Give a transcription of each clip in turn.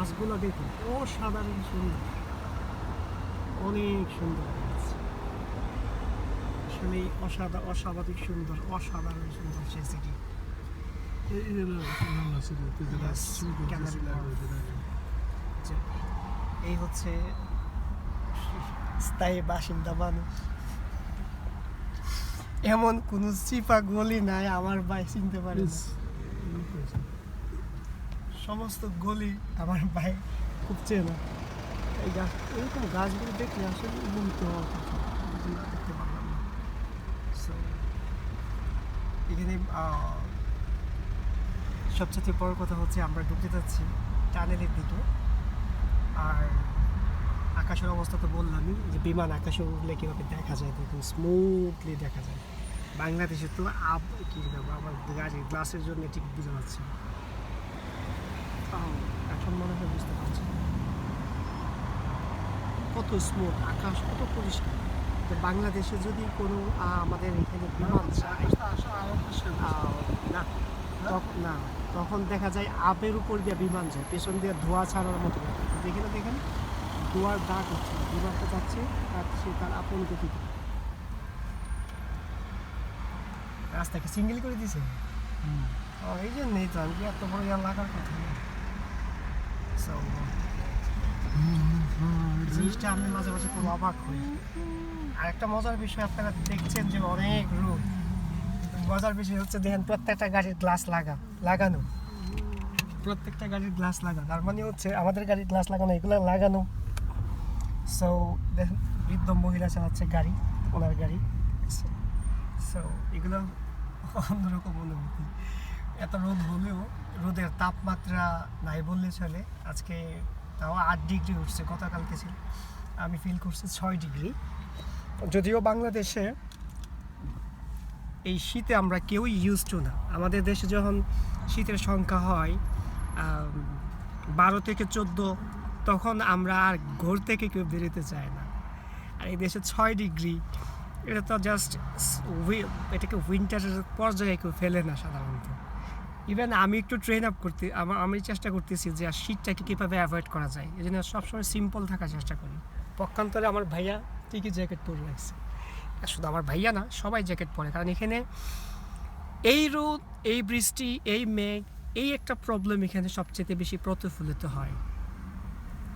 গাছগুলো দেখুন, অসাধারণ সুন্দর, অনেক সুন্দর লাগছে আসলে। অস্বাভাবিক সুন্দর, অসাধারণ সুন্দর সেই সিটি। এই হচ্ছে স্থায়ী বাসিন্দা মানুষ। এমন কোন চিপা গলি নাই আমার ভাই চিনতে পারে না। সমস্ত গলি আমার ভাই খুব চেনা। এই গাছ, এরকম গাছগুলো দেখলে আসলে মুগ্ধ হওয়ার কথা, দেখতে পারলাম না। সো এখানে সবচেয়ে বড় কথা হচ্ছে আমরা ঢুকতে যাচ্ছি টানেলের দিকে। আর আকাশের অবস্থা তো বললামই, যে বিমান আকাশে উঠলে কীভাবে দেখা যায়, দেখুন স্মুথলি দেখা যায়। বাংলাদেশে তো কী দেবো, আমার গাড়ির গ্লাসের জন্য ঠিক বুঝতে পারছি না। এখন মনে হয় বুঝতে পারছি কত স্মুথ আকাশ, কত পরিষ্কার। তো বাংলাদেশে যদি কোনো আমাদের এখানে বিমান না, তখন দেখা যায় আবের উপর দিয়ে বিমান যায়, পেছন দিয়ে ধোঁয়া ছাড়ার মতো। দেখেন ধোঁয়ার দাগ হচ্ছে, বিমানটা যাচ্ছে আর সে তার আপন গতিতে। রাস্তাকে সিঙ্গেল করে দিয়েছে। এই জন্যই তো আমি এত বড় লাগার কথা না। জিনিসটা আমি মাঝে মাঝে খুব অবাক হই। আর একটা মজার বিষয়, আপনারা দেখছেন যে অনেক রোদ। মজার বিষয় হচ্ছে দেখেন প্রত্যেকটা গাড়ির গ্লাস লাগানো, প্রত্যেকটা গাড়ির গ্লাস লাগানো। তার মানে হচ্ছে আমাদের গাড়ির গ্লাস লাগানো, এগুলো লাগানো। সো দেখেন বৃদ্ধ মহিলা চালাচ্ছে গাড়ি, ওনার গাড়ি। সো এগুলো অন্যরকম অনুভূতি। এত রোদ হলেও রোদের তাপমাত্রা নাই বললে চলে। আজকে তাও 8 ডিগ্রি উঠছে, গতকালকে ছিল আমি ফিল করছি 6 ডিগ্রি। যদিও বাংলাদেশে এই শীতে আমরা কেউই ইউজ টু না। আমাদের দেশে যখন শীতের সংখ্যা হয় 12 থেকে 14, তখন আমরা আর ঘর থেকে কেউ বেরোতে চায় না। আর এই দেশে 6 ডিগ্রি, এটা তো জাস্ট এটাকে উইন্টারের পর্যায়ে কেউ ফেলে না সাধারণত। ইভেন আমি একটু ট্রেন আপ করতে, আমি চেষ্টা করতেছি যে শীতটাকে কীভাবে অ্যাভয়েড করা যায়। এই জন্য সবসময় সিম্পল থাকার চেষ্টা করি। পক্ষান্তরে আমার ভাইয়া ঠিকই জ্যাকেট পরে রাখছে। শুধু আমার ভাইয়া না, সবাই জ্যাকেট পরে, কারণ এখানে এই রোদ, এই বৃষ্টি, এই মেঘ, এই একটা প্রবলেম এখানে সবচেয়ে বেশি প্রতিফলিত হয়।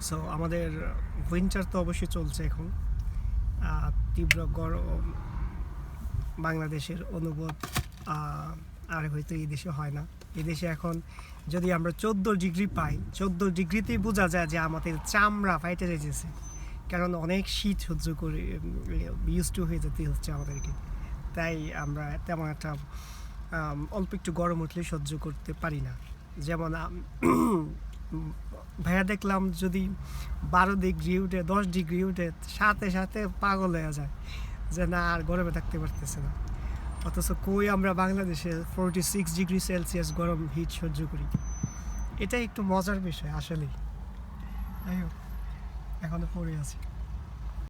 সো আমাদের উইন্টার তো অবশ্যই চলছে এখন, তীব্র গরম বাংলাদেশের অনুভব আর হয়তো এই দেশে হয় না। এই দেশে এখন যদি আমরা 14 ডিগ্রি পাই, 14 ডিগ্রিতেই বোঝা যায় যে আমাদের চামড়া ফাইটে যেতেছে, কারণ অনেক শীত সহ্য করে ইউজ টু হয়ে যেতে হচ্ছে আমাদেরকে। তাই আমরা তেমন একটা অল্প একটু গরম উঠলে সহ্য করতে পারি না। যেমন ভাইয়া দেখলাম যদি 12 ডিগ্রি উঠে, 10 ডিগ্রি উঠে, সাথে সাথে পাগল হয়ে যায় যে না আর গরমে থাকতে পারতেছে না। অথচ কই আমরা বাংলাদেশে 46 ডিগ্রি সেলসিয়াস গরম হিট সহ্য করি। এটাই একটু মজার বিষয় আসলেই। এখনো পড়ে আছি।